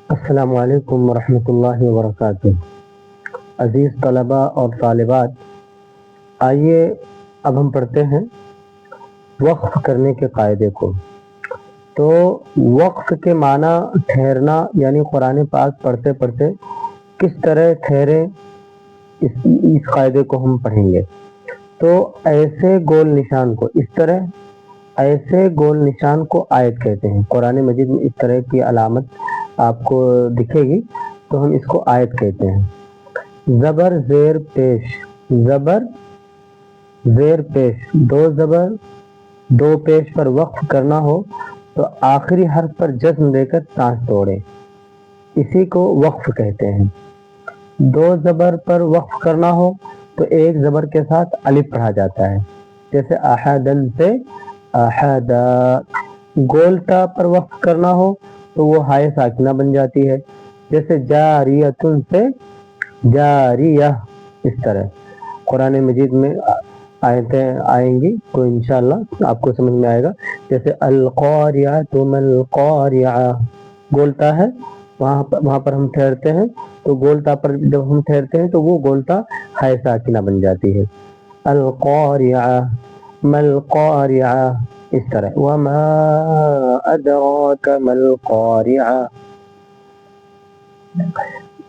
السلام علیکم ورحمۃ اللہ وبرکاتہ۔ عزیز طلباء اور طالبات، آئیے اب ہم پڑھتے ہیں وقف کرنے کے قاعدے کو۔ تو وقف کے معنی ٹھہرنا، یعنی قرآن پاک پڑھتے پڑھتے کس طرح ٹھہرے، اس قاعدے کو ہم پڑھیں گے۔ تو ایسے گول نشان کو ایسے گول نشان کو آیت کہتے ہیں۔ قرآن مجید میں اس طرح کی علامت آپ کو دکھے گی تو ہم اس کو آیت کہتے ہیں۔ زبر زیر پیش، زبر زیر پیش، دو زبر دو پیش پر وقف کرنا ہو تو آخری حرف پر جزم دے کر سانس توڑے، اسی کو وقف کہتے ہیں۔ دو زبر پر وقف کرنا ہو تو ایک زبر کے ساتھ الف پڑھا جاتا ہے، جیسے احدن سے احدا۔ گولتا پر وقف کرنا ہو تو وہ ہائے ساکنہ بن جاتی ہے، جیسے جاریتن سے جاریہ۔ اس طرح قرآن مجید میں آیتیں آئیں گی تو انشاءاللہ آپ کو سمجھ میں آئے گا، جیسے القاریعۃ ما القاریعہ، گولتا ہے وہاں پر ہم ٹھہرتے ہیں، تو گولتا پر جب ہم ٹھہرتے ہیں تو وہ گولتا ہائے ساکنہ بن جاتی ہے۔ القاریعہ ما القاریعہ، اس طرح وما ادراک ما القاریعہ۔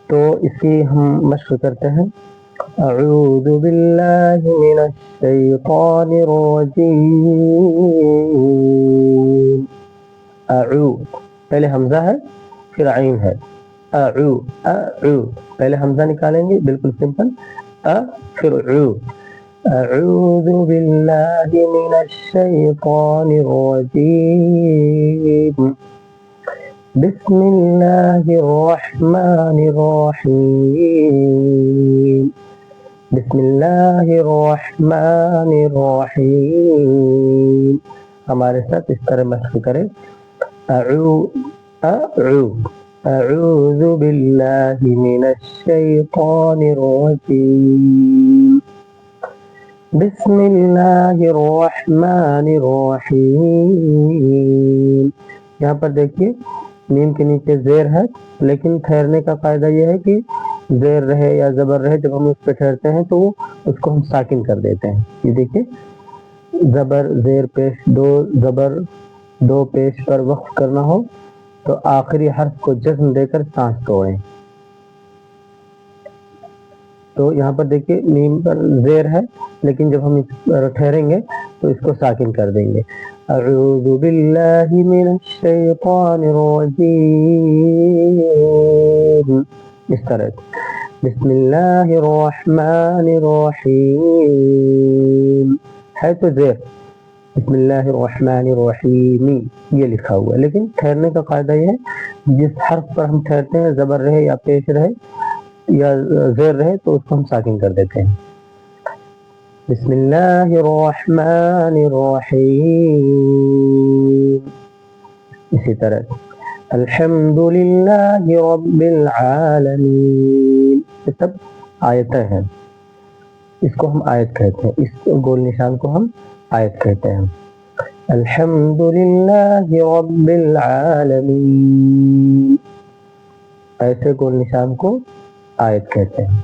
تو اس کی ہم مشق کرتے ہیں۔ اعوذ باللہ من الشیطان الرجیم۔ اعو، پہلے حمزہ ہے پھر عین ہے، اعو اعو، پہلے حمزہ نکالیں گے بالکل سمپل، پھر عو۔ اعوذ باللہ من الشیطان الرجیم، بسم اللہ الرحمن الرحیم، بسم اللہ الرحمن الرحیم۔ ہمارے ساتھ اس طرح مشق کریں، اعو اعو، اعوذ باللہ من الشیطان الرجیم، بسم اللہ الرحمن الرحیم۔ یہاں پر دیکھیے میم کے نیچے زیر ہے، لیکن ٹھہرنے کا قاعدہ یہ ہے کہ زیر رہے یا زبر رہے، جب ہم اس پہ ٹھہرتے ہیں تو اس کو ہم ساکن کر دیتے ہیں۔ یہ دیکھیے زبر زیر پیش، دو زبر دو پیش پر وقف کرنا ہو تو آخری حرف کو جزم دے کر سانس توڑیں۔ تو یہاں پر دیکھیے میم پر زیر ہے، لیکن جب ہم اس پر ٹھہریں گے تو اس کو ساکن کر دیں گے۔ اعوذ باللہ من الشیطان الرجیم، اس طرح بسم اللہ الرحمن الرحیم ہے تو زیر، بسم اللہ الرحمن الرحیم یہ لکھا ہوا ہے، لیکن ٹھہرنے کا قاعدہ یہ ہے جس حرف پر ہم ٹھہرتے ہیں، زبر رہے یا پیش رہے یا زیر رہے، تو اس کو ہم ساکن کر دیتے ہیں۔ بسم اللہ الرحمن الرحیم، اسی طرح الحمد للہ رب العالمین، یہ سب آیتیں ہیں، اس کو ہم آیت کہتے ہیں، اس گول نشان کو ہم آیت کہتے ہیں۔ الحمد للہ رب العالمین، ایسے گول نشان کو آیت کہتے ہیں۔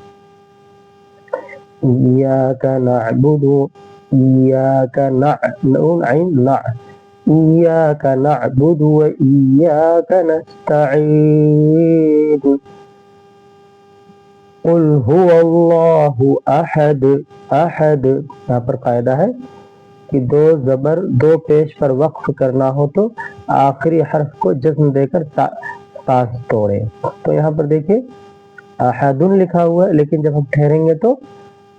ایاک نعبد، ایاک نون عین نع، ایاک نعبد و ایاک نستعین، قل هو اللہ احد، احد یہاں پر قاعدہ ہے کہ دو زبر دو پیش پر وقف کرنا ہو تو آخری حرف کو جزم دے کر سانس توڑے۔ تو یہاں پر دیکھیے احد لکھا ہوا ہے، لیکن جب ہم ٹھہریں گے تو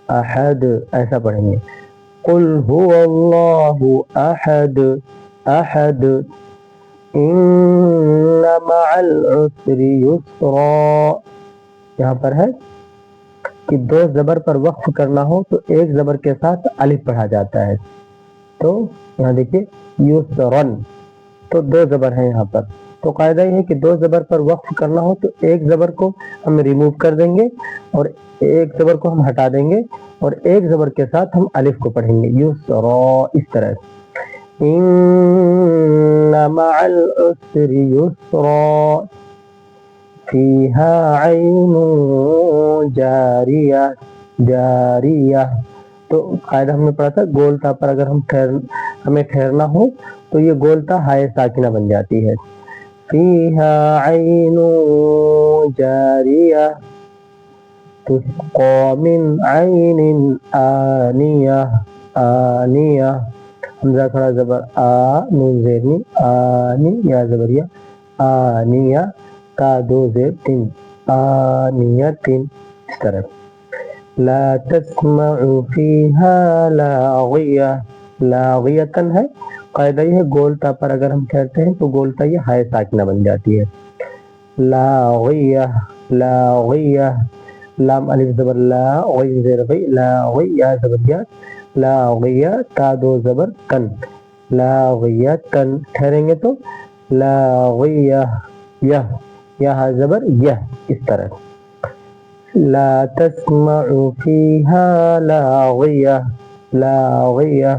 احد ایسا پڑھیں گے، قل هو اللہ احد، احد، ان مع العسر یسرا۔ یہاں پر ہے کہ دو زبر پر وقف کرنا ہو تو ایک زبر کے ساتھ الف پڑھا جاتا ہے، تو یہاں دیکھیے یسرن، تو دو زبر ہیں یہاں پر، تو قاعدہ یہ ہے کہ دو زبر پر وقف کرنا ہو تو ایک زبر کو ہم ریموو کر دیں گے اور ایک زبر کو ہم ہٹا دیں گے اور ایک زبر کے ساتھ ہم الف کو پڑھیں گے، یسرا، اس طرح ان مع العسر یسرا۔ فیہا عین جاریہ، جاریہ. تو قاعدہ ہم نے پڑھا تھا گول تا پر اگر ہمیں ٹھہرنا ہو تو یہ گول تا ہائے ساکنہ بن جاتی ہے. فیہا عین جاریہ تسقى من عین آنیہ، آنیہ. حمزہ کھڑا زبر آ، نون زیرنی، آنی یا زبریہ آنیہ، تا دو زیر تین، آنیۃ. اس طرح لا تسمع فیہا لاغیہ، لاغیۃ ہے. قاعدہ یہ ہے گول تا پر اگر ہم ٹھہرتے ہیں تو گول تا یہ ہائے ساکنہ بن جاتی ہے. لاغیہ، لاغیہ، لام الف زبر لا، غین زیر غی، لاغیہ زبریہ لاغیہ، تا دو زبر تن، لاغیۃ. ٹھہریں گے تو لاغیہ، یہ زبر یہ. اس طرح لا تسمع فیہا لاغیہ، لاغیہ.